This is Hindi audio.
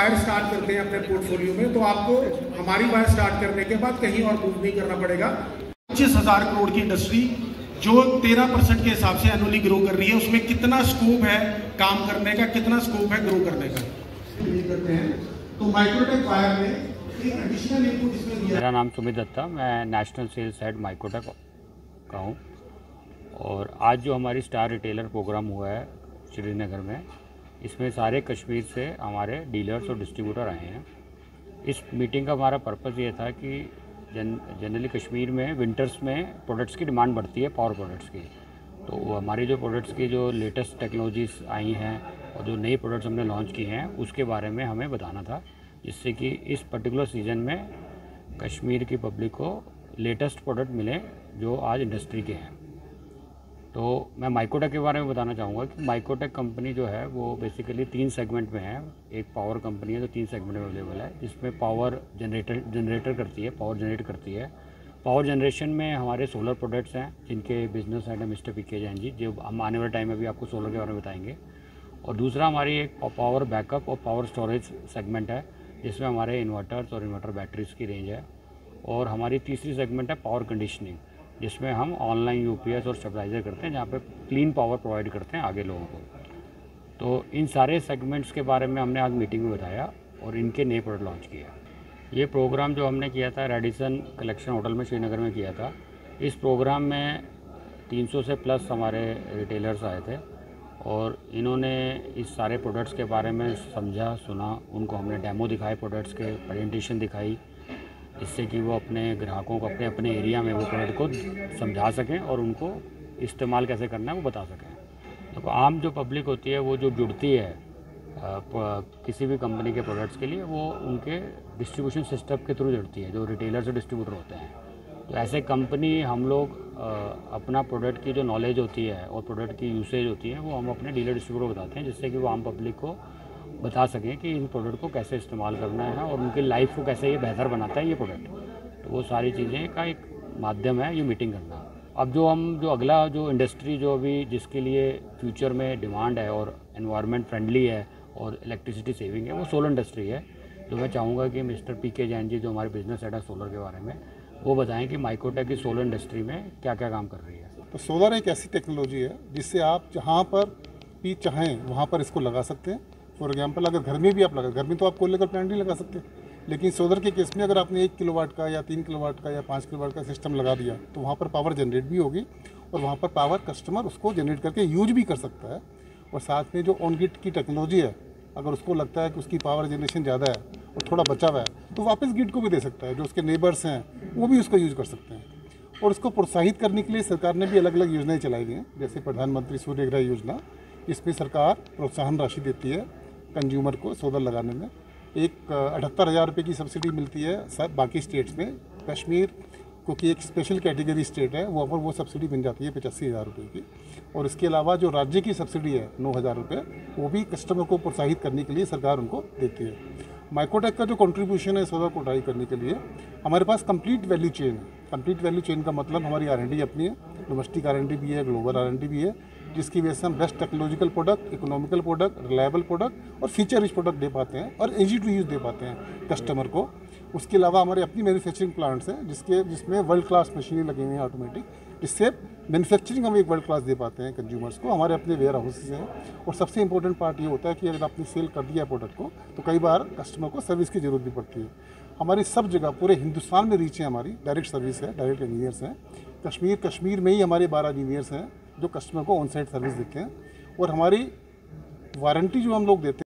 वायर स्टार्ट करते हैं अपने पोर्टफोलियो में, तो आपको हमारी वायर स्टार्ट करने के बाद कहीं और मूव नहीं करना पड़ेगा। 25,000 करोड़ की इंडस्ट्री जो 13% के हिसाब से एनुअली ग्रो कर रही है, उसमें कितना स्कोप है काम करने का, कितना स्कोप है ग्रो करने का करते हैं। तो माइक्रोटेक वायर में एक एडिशनल इनपुट इसमें दिया। मेरा नाम सुमित दत्ता, मैं नेशनल सेल्स हेड माइक्रोटेक का हूँ। और आज जो हमारी स्टार रिटेलर प्रोग्राम हुआ है श्रीनगर में, इसमें सारे कश्मीर से हमारे डीलर्स और डिस्ट्रीब्यूटर आए हैं। इस मीटिंग का हमारा पर्पज़ ये था कि जनरली कश्मीर में विंटर्स में प्रोडक्ट्स की डिमांड बढ़ती है, पावर प्रोडक्ट्स की। तो हमारी जो प्रोडक्ट्स की जो लेटेस्ट टेक्नोलॉजीज आई हैं और जो नई प्रोडक्ट्स हमने लॉन्च की हैं, उसके बारे में हमें बताना था, जिससे कि इस पर्टिकुलर सीज़न में कश्मीर की पब्लिक को लेटेस्ट प्रोडक्ट मिले जो आज इंडस्ट्री के हैं। तो मैं माइक्रोटेक के बारे में बताना चाहूँगा कि माइक्रोटेक कंपनी जो है वो बेसिकली 3 सेगमेंट में है। एक पावर कंपनी है जो 3 सेगमेंट में अवेलेबल है, जिसमें पावर जनरेटर करती है, पावर जनरेट करती है। पावर जनरेशन में हमारे सोलर प्रोडक्ट्स हैं, जिनके बिजनेस हेड है मिस्टर पीके जैन जी, जो हम आने वाले टाइम में भी आपको सोलर के बारे में बताएंगे। और दूसरा हमारी एक पावर बैकअप और पावर स्टोरेज सेगमेंट है, जिसमें हमारे इन्वर्टर्स और इन्वर्टर बैटरीज की रेंज है। और हमारी तीसरी सेगमेंट है पावर कंडीशनिंग, जिसमें हम ऑनलाइन यूपीएस और स्टेबलाइजर करते हैं, जहाँ पे क्लीन पावर प्रोवाइड करते हैं आगे लोगों को। तो इन सारे सेगमेंट्स के बारे में हमने आज मीटिंग में बताया और इनके नए प्रोडक्ट लॉन्च किया। ये प्रोग्राम जो हमने किया था रेडिसन कलेक्शन होटल में श्रीनगर में किया था। इस प्रोग्राम में 300 से प्लस हमारे रिटेलर्स आए थे और इन्होंने इस सारे प्रोडक्ट्स के बारे में समझा, सुना। उनको हमने डेमो दिखाए, प्रोडक्ट्स के प्रेजेंटेशन दिखाई, इससे कि वो अपने ग्राहकों को अपने अपने एरिया में वो प्रोडक्ट को समझा सकें और उनको इस्तेमाल कैसे करना है वो बता सकें। तो आम जो पब्लिक होती है वो जो जुड़ती है किसी भी कंपनी के प्रोडक्ट्स के लिए, वो उनके डिस्ट्रीब्यूशन सिस्टम के थ्रू जुड़ती है, जो रिटेलर्स और डिस्ट्रीब्यूटर होते हैं। तो ऐसे कंपनी हम लोग अपना प्रोडक्ट की जो नॉलेज होती है और प्रोडक्ट की यूसेज होती है वो हम अपने डीलर डिस्ट्रीब्यूटर को बताते हैं, जिससे कि वो आम पब्लिक को बता सकें कि इन प्रोडक्ट को कैसे इस्तेमाल करना है और उनकी लाइफ को कैसे ये बेहतर बनाता है ये प्रोडक्ट। तो वो सारी चीज़ें का एक माध्यम है ये मीटिंग करना। अब जो अगला जो इंडस्ट्री जो अभी जिसके लिए फ्यूचर में डिमांड है और एनवायरनमेंट फ्रेंडली है और इलेक्ट्रिसिटी सेविंग है, वो सोलर इंडस्ट्री है। तो मैं चाहूँगा कि मिस्टर पीके जैन जी, जो हमारे बिजनेस हेड है सोलर के बारे में, वो बताएं कि माइक्रोटेक की सोलर इंडस्ट्री में क्या क्या काम कर रही है। तो सोलर एक ऐसी टेक्नोलॉजी है जिससे आप जहाँ पर भी चाहें वहाँ पर इसको लगा सकते हैं। फॉर एग्जांपल अगर घर में भी आप लगा, घर में तो आप कोयले का प्लांट नहीं लगा सकते, लेकिन सोलर के केस में अगर आपने 1 किलोवाट का या 3 किलोवाट का या 5 किलोवाट का सिस्टम लगा दिया तो वहाँ पर पावर जनरेट भी होगी और वहाँ पर पावर कस्टमर उसको जनरेट करके यूज भी कर सकता है। और साथ में जो ऑन ग्रिड की टेक्नोलॉजी है, अगर उसको लगता है कि उसकी पावर जनरेशन ज़्यादा है और थोड़ा बचा हुआ है तो वापस ग्रिड को भी दे सकता है। जो उसके नेबर्स हैं वो भी उसको यूज़ कर सकते हैं। और उसको प्रोत्साहित करने के लिए सरकार ने भी अलग अलग योजनाएँ चलाई हुई हैं, जैसे प्रधानमंत्री सूर्यग्रह योजना। इसमें सरकार प्रोत्साहन राशि देती है कंज्यूमर को सोलर लगाने में। एक 78,000 रुपये की सब्सिडी मिलती है सब बाकी स्टेट्स में। कश्मीर क्योंकि एक स्पेशल कैटेगरी स्टेट है, वहाँ पर वो सब्सिडी मिल जाती है 85,000 रुपये की। और इसके अलावा जो राज्य की सब्सिडी है 9,000 रुपये, वो भी कस्टमर को प्रोत्साहित करने के लिए सरकार उनको देती है। माइक्रोटेक का जो कंट्रीब्यूशन है सोलर को ड्राइव करने के लिए, हमारे पास कंप्लीट वैल्यू चेन है। कंप्लीट वैल्यू चेन का मतलब हमारी R&D अपनी है, डोमेस्टिक R&D भी है, ग्लोबल R&D भी है, जिसकी वजह से हम best technological product, economical product, reliable product और फीचर रिच प्रोडक्ट दे पाते हैं और ईजी टू यूज़ दे पाते हैं कस्टमर को। उसके अलावा हमारे अपनी मैन्युफैक्चरिंग प्लांट्स हैं जिसमें वर्ल्ड क्लास मशीनें लगी हुई हैं ऑटोमेटिक, जिससे मैन्युफैक्चरिंग हम एक वर्ल्ड क्लास दे पाते हैं कंज्यूमर्स को। हमारे अपने वेयर हाउसेज हैं। और सबसे इंपॉर्टेंट पार्ट ये होता है कि अगर आपने सेल कर दिया प्रोडक्ट को तो कई बार कस्टमर को सर्विस की ज़रूरत भी पड़ती है। हमारी सब जगह पूरे हिंदुस्तान में रीच है, हमारी डायरेक्ट सर्विस है, डायरेक्ट इंजीनियर्स हैं। कश्मीर में ही हमारे 12 इंजीनियर्स हैं जो कस्टमर को ऑन साइट सर्विस देते हैं। और हमारी वारंटी जो हम लोग देते हैं